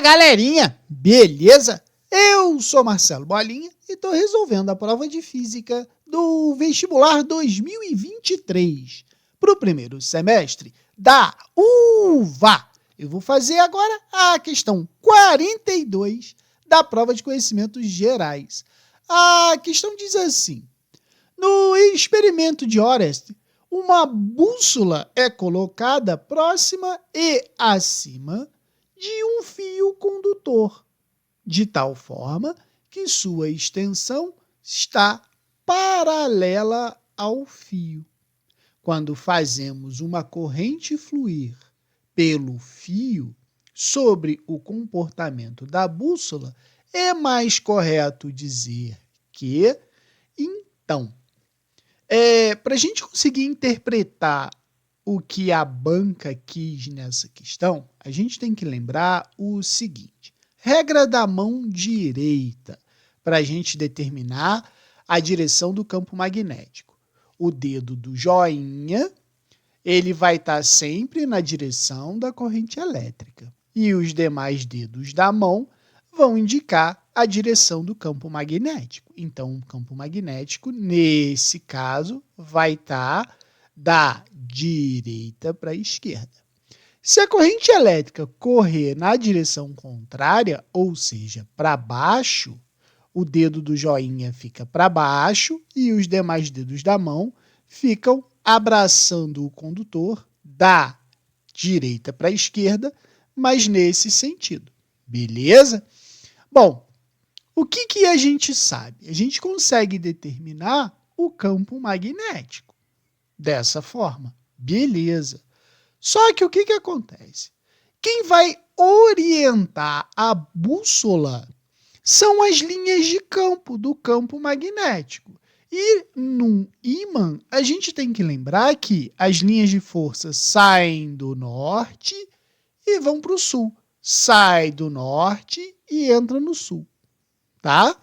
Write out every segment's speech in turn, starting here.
galerinha, beleza? Eu sou Marcelo Bolinha e estou resolvendo a prova de Física do Vestibular 2023 para o primeiro semestre da UVA. Eu vou fazer agora a questão 42 da prova de conhecimentos gerais. A questão diz assim: no experimento de Orest, uma bússola é colocada próxima e acima de um fio condutor, de tal forma que sua extensão está paralela ao fio. Quando fazemos uma corrente fluir pelo fio sobre o comportamento da bússola, é mais correto dizer que, então, para a gente conseguir interpretar o que a banca quis nessa questão, a gente tem que lembrar o seguinte: regra da mão direita, para a gente determinar a direção do campo magnético. O dedo do joinha, ele vai estar sempre na direção da corrente elétrica. E os demais dedos da mão vão indicar a direção do campo magnético. Então, o campo magnético, nesse caso, vai estar da direita para a esquerda. Se a corrente elétrica correr na direção contrária, ou seja, para baixo, o dedo do joinha fica para baixo e os demais dedos da mão ficam abraçando o condutor da direita para a esquerda, mas nesse sentido. Beleza? Bom, o que a gente sabe? A gente consegue determinar o campo magnético dessa forma. Beleza. Só que o que acontece? Quem vai orientar a bússola são as linhas de campo do campo magnético. E num ímã, a gente tem que lembrar que as linhas de força saem do norte e vão para o sul. Sai do norte e entra no sul. Tá?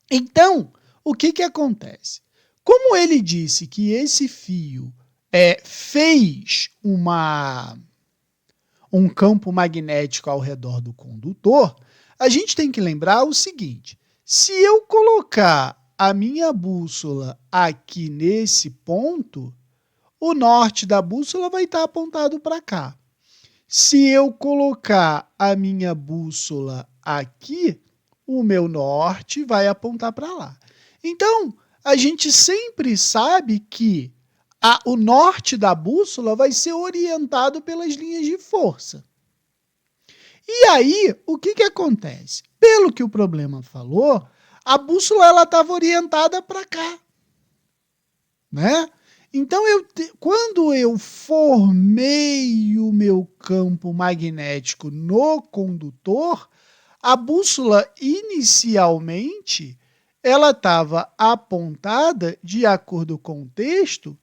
Então, o que acontece? Como ele disse que esse fio fez um campo magnético ao redor do condutor, a gente tem que lembrar o seguinte: se eu colocar a minha bússola aqui nesse ponto, o norte da bússola vai estar apontado para cá. Se eu colocar a minha bússola aqui, o meu norte vai apontar para lá. Então, a gente sempre sabe que o norte da bússola vai ser orientado pelas linhas de força. E aí, o que acontece? Pelo que o problema falou, a bússola estava orientada para cá, né? Então, quando eu formei o meu campo magnético no condutor, a bússola inicialmente ela estava apontada, de acordo com o texto,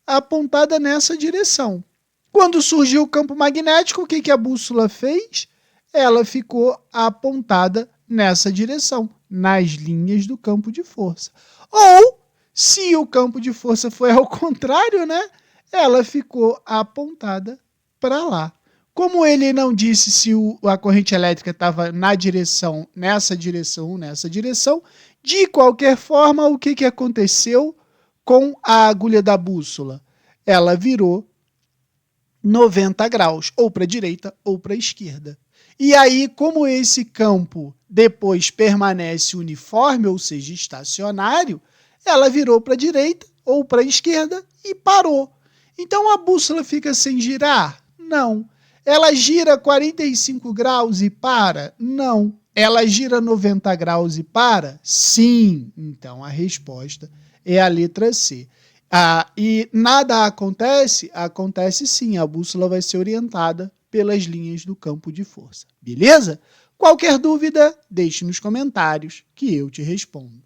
apontada nessa direção. Quando surgiu o campo magnético, o que a bússola fez? Ela ficou apontada nessa direção, nas linhas do campo de força. Ou, se o campo de força foi ao contrário, né? Ela ficou apontada para lá. Como ele não disse se a corrente elétrica estava nessa direção ou nessa direção, de qualquer forma, o que aconteceu com a agulha da bússola? Ela virou 90 graus, ou para a direita ou para a esquerda. E aí, como esse campo depois permanece uniforme, ou seja, estacionário, ela virou para a direita ou para a esquerda e parou. Então, a bússola fica sem girar? Não. Ela gira 45 graus e para? Não. Ela gira 90 graus e para? Sim. Então, a resposta é a letra C. E nada acontece? Acontece sim, a bússola vai ser orientada pelas linhas do campo de força. Beleza? Qualquer dúvida, deixe nos comentários que eu te respondo.